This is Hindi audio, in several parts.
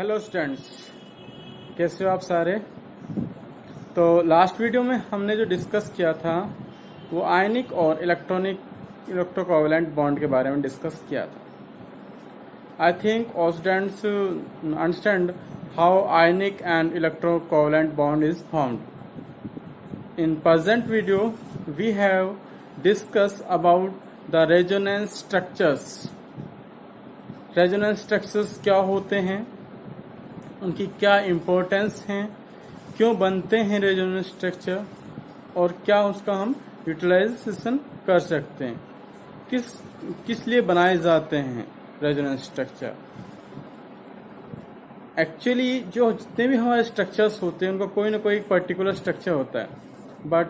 हेलो स्टूडेंट्स, कैसे हो आप सारे। तो लास्ट वीडियो में हमने जो डिस्कस किया था वो आयनिक और इलेक्ट्रोकोवैलेंट बॉन्ड के बारे में डिस्कस किया था। I think all students understand how ionic and electrocovalent bond is formed. In present video we have discuss about the resonance structures. Resonance structures क्या होते हैं, उनकी क्या इम्पोर्टेंस है, क्यों बनते हैं रेजोनेंस स्ट्रक्चर और क्या उसका हम यूटिलाइजेशन कर सकते हैं, किस लिए बनाए जाते हैं रेजोनेंस स्ट्रक्चर। एक्चुअली जो जितने भी हमारे स्ट्रक्चर्स होते हैं उनका कोई ना कोई एक पर्टिकुलर स्ट्रक्चर होता है, बट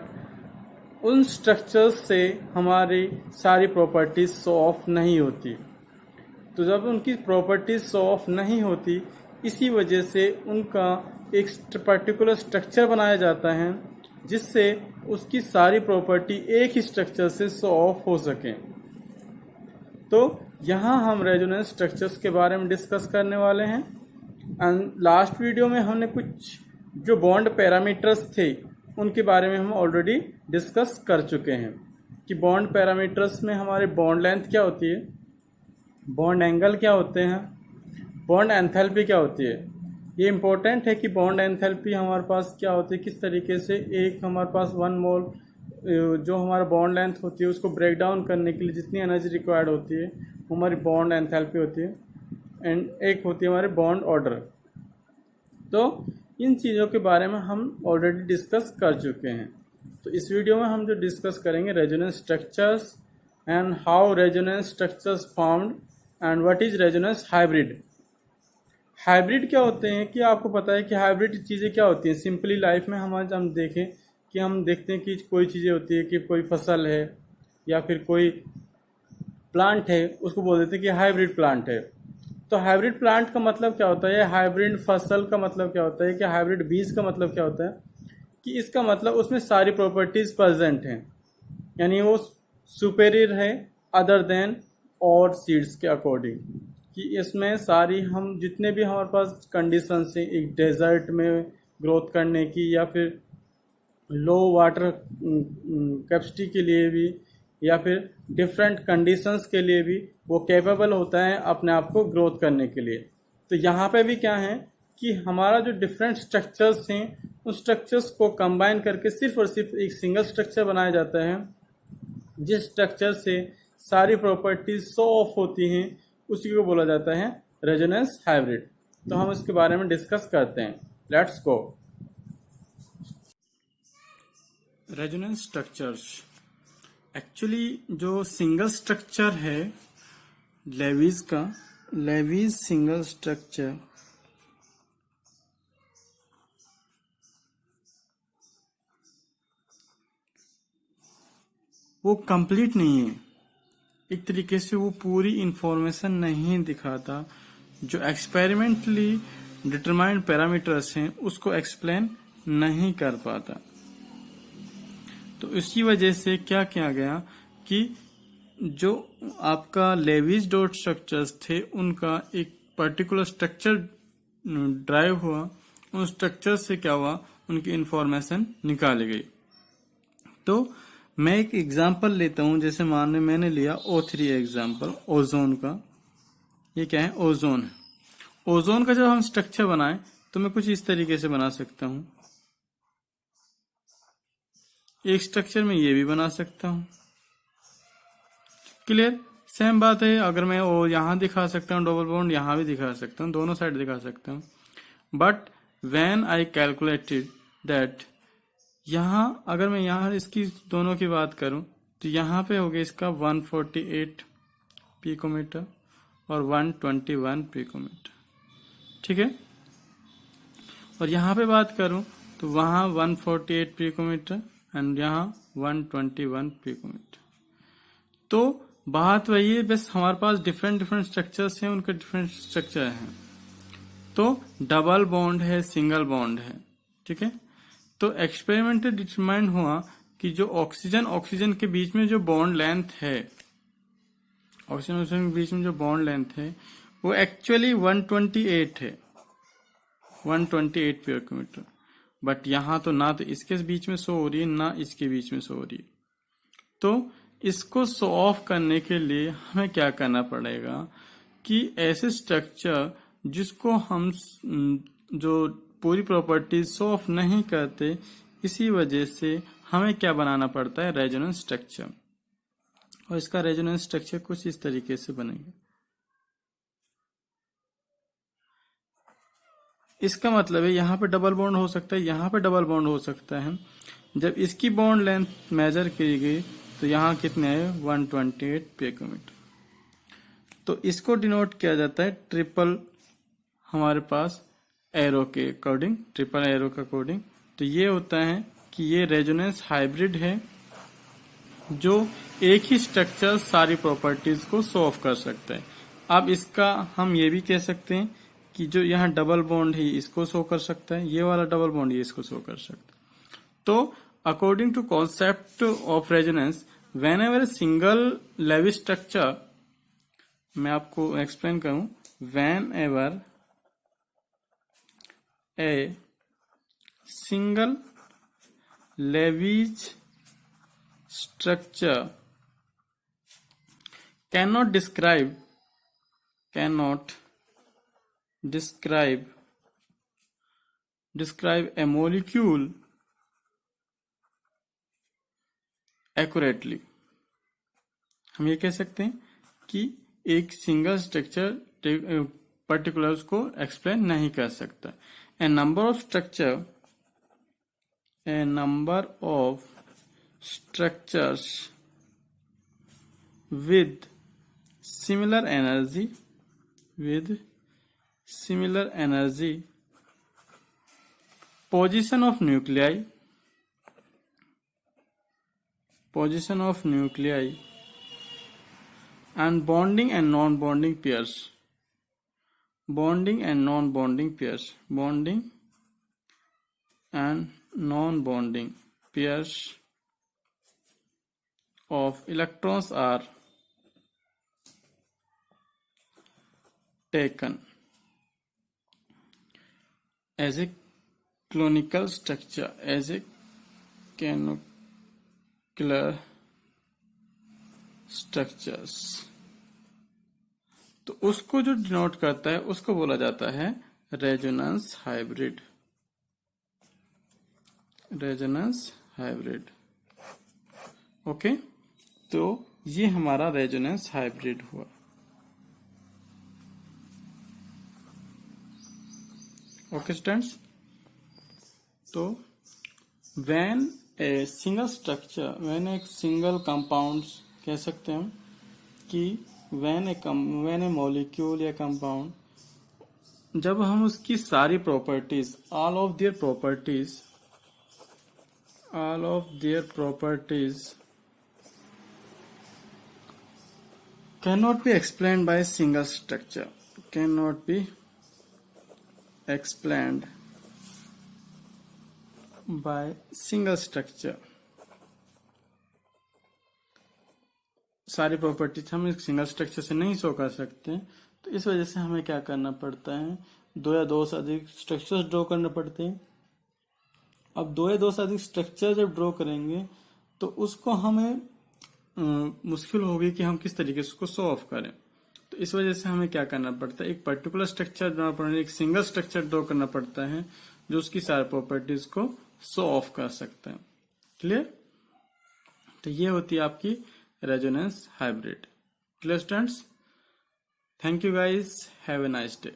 उन स्ट्रक्चर्स से हमारी सारी प्रॉपर्टीज शो ऑफ नहीं होती। तो जब उनकी प्रॉपर्टीज शो ऑफ नहीं होती, इसी वजह से उनका एक पर्टिकुलर स्ट्रक्चर बनाया जाता है जिससे उसकी सारी प्रॉपर्टी एक ही स्ट्रक्चर से शो ऑफ हो सके। तो यहाँ हम रेजोनेंस स्ट्रक्चर्स के बारे में डिस्कस करने वाले हैं। एंड लास्ट वीडियो में हमने कुछ जो बॉन्ड पैरामीटर्स थे उनके बारे में हम ऑलरेडी डिस्कस कर चुके हैं कि बॉन्ड पैरामीटर्स में हमारे बॉन्ड लेंथ क्या होती है, बॉन्ड एंगल क्या होते हैं, बॉन्ड एंथैल्पी क्या होती है। ये इम्पोर्टेंट है कि बॉन्ड एंथैल्पी हमारे पास क्या होती है, किस तरीके से एक हमारे पास 1 मोल जो हमारा बॉन्ड लेंथ होती है उसको ब्रेक डाउन करने के लिए जितनी एनर्जी रिक्वायर्ड होती है वो हमारी बॉन्ड एंथैल्पी होती है। एंड एक होती है हमारे बॉन्ड ऑर्डर। तो इन चीज़ों के बारे में हम ऑलरेडी डिस्कस कर चुके हैं। तो इस वीडियो में हम जो डिस्कस करेंगे resonance structures and how resonance structures formed and what is resonance hybrid. Hybrid क्या होते हैं कि आपको पता है कि हाइब्रिड चीज़ें क्या होती हैं। सिंपली लाइफ में हम देखें कि हम देखते हैं कि कोई चीज़ें होती है कि कोई फसल है या फिर कोई प्लांट है, उसको बोल देते हैं कि हाइब्रिड प्लांट है। तो हाइब्रिड प्लांट का मतलब क्या होता है, हाइब्रिड फसल का मतलब क्या होता है, कि हाइब्रिड बीज का मतलब क्या होता है कि इसका मतलब उसमें सारी प्रॉपर्टीज प्रेजेंट हैं, यानी वो सुपेरियर है अदर देन और सीड्स के अकॉर्डिंग, कि इसमें सारी हम जितने भी हमारे पास कंडीशंस हैं एक डेजर्ट में ग्रोथ करने की या फिर लो वाटर कैपेसिटी के लिए भी या फिर डिफरेंट कंडीशंस के लिए भी वो कैपेबल होता है अपने आप को ग्रोथ करने के लिए। तो यहाँ पे भी क्या है कि हमारा जो डिफरेंट स्ट्रक्चर्स हैं उन स्ट्रक्चर्स को कंबाइन करके सिर्फ और सिर्फ एक सिंगल स्ट्रक्चर बनाया जाता है जिस स्ट्रक्चर से सारी प्रॉपर्टीज शो ऑफ होती हैं, उसी को बोला जाता है रेजोनेंस हाइब्रिड। तो हम इसके बारे में डिस्कस करते हैं। Let's go. Resonance structures actually जो सिंगल स्ट्रक्चर है लेविज सिंगल स्ट्रक्चर, वो कंप्लीट नहीं है। एक तरीके से वो पूरी इंफॉर्मेशन नहीं दिखाता, जो एक्सपेरिमेंटली डिटरमाइंड पैरामीटर्स हैं उसको एक्सप्लेन नहीं कर पाता। तो इसी वजह से क्या किया गया कि जो आपका लेविज डॉट स्ट्रक्चर्स थे उनका एक पर्टिकुलर स्ट्रक्चर ड्राइव हुआ, उन स्ट्रक्चर से क्या हुआ, उनकी इंफॉर्मेशन निकाली गई। तो मैं एक एग्जांपल लेता हूं, जैसे मान लें मैंने लिया O3 एग्जांपल ओजोन का। ये क्या है, ओजोन है। ओजोन का जब हम स्ट्रक्चर बनाएं तो मैं कुछ इस तरीके से बना सकता हूं। एक स्ट्रक्चर में ये भी बना सकता हूं। क्लियर, सेम बात है। अगर मैं वो यहां दिखा सकता हूं डबल बॉन्ड, यहां भी दिखा सकता हूं, दोनों साइड दिखा सकता हूं। But when I calculated that, यहाँ अगर मैं यहाँ इसकी दोनों की बात करूं तो यहाँ पे हो गया इसका 148 पिकोमीटर और 121 पिकोमीटर, ठीक है। और यहाँ पे बात करूं तो वहाँ 148 पिकोमीटर एंड यहाँ 121 पिकोमीटर। तो बात वही है, बस हमारे पास डिफरेंट स्ट्रक्चर्स हैं, उनके डिफरेंट स्ट्रक्चर हैं। तो डबल बॉन्ड है, सिंगल बॉन्ड है, ठीक है। तो एक्सपेरिमेंट डिटरमाइन हुआ कि जो ऑक्सीजन के बीच में जो बॉन्ड लेंथ है, ऑक्सीजन के बीच में जो बॉन्ड लेंथ है वो एक्चुअली 128 है। 128 per मीटर। बट यहाँ तो ना तो इसके बीच में शो हो रही है ना इसके बीच में शो हो रही है। तो इसको शो ऑफ करने के लिए हमें क्या करना पड़ेगा कि ऐसे स्ट्रक्चर जिसको हम जो पूरी प्रॉपर्टीज शो ऑफ नहीं करते, इसी वजह से हमें क्या बनाना पड़ता है, रेजोनेंस स्ट्रक्चर। और इसका रेजोनेंस स्ट्रक्चर कुछ इस तरीके से बनेगा। इसका मतलब है यहाँ पे डबल बॉन्ड हो सकता है, यहाँ पे डबल बॉन्ड हो सकता है। जब इसकी बॉन्ड लेंथ मेजर की गई तो यहाँ कितने है, 128 पिकोमीटर। तो इसको डिनोट किया जाता है ट्रिपल, हमारे पास एरो के अकॉर्डिंग, ट्रिपल एरो के अकॉर्डिंग। तो ये होता है कि ये रेजोनेंस हाइब्रिड है जो एक ही स्ट्रक्चर सारी प्रॉपर्टीज को शो ऑफ कर सकता है। अब इसका हम ये भी कह सकते हैं कि जो यहाँ डबल बॉन्ड है इसको शो कर सकता है, ये वाला डबल बॉन्ड ये इसको शो कर सकता है। तो according to concept of resonance, whenever single Lewis structure, मैं आपको एक्सप्लेन करूं, whenever a single Lewis structure cannot describe a molecule accurately। हम ये कह सकते हैं कि एक सिंगल स्ट्रक्चर पर्टिकुलर्स को एक्सप्लेन नहीं कर सकता। A number of structures with similar energy, position of nuclei and bonding and non-bonding pairs of electrons are taken as a canonical structure, structures। तो उसको जो डिनोट करता है उसको बोला जाता है रेजोनेंस हाइब्रिड। ओके, तो ये हमारा रेजोनेंस हाइब्रिड हुआ। ओके स्टूडेंट्स, तो when a single structure, when एक सिंगल कंपाउंड कह सकते हैं हम कि व्हेन ए मॉलिक्यूल या कंपाउंड, जब हम उसकी सारी properties, all of their properties cannot be explained by a single structure, सारी प्रॉपर्टीज हम एक सिंगल स्ट्रक्चर से नहीं शो कर सकते। तो इस वजह से हमें क्या करना पड़ता है, दो या दो से अधिक स्ट्रक्चर्स ड्रॉ करने पड़ते हैं। अब दो या दो से अधिक स्ट्रक्चर जब ड्रॉ करेंगे तो उसको हमें मुश्किल होगी कि हम किस तरीके से उसको शो ऑफ करें। तो इस वजह से हमें क्या करना पड़ता है, एक पर्टिकुलर स्ट्रक्चर ड्रॉ करना, एक सिंगल स्ट्रक्चर ड्रॉ करना पड़ता है जो उसकी सारी प्रॉपर्टीज को शो ऑफ कर सकता है। क्लियर? तो ये होती है आपकी resonance hybrid. Clear students? Thank you guys, have a nice day.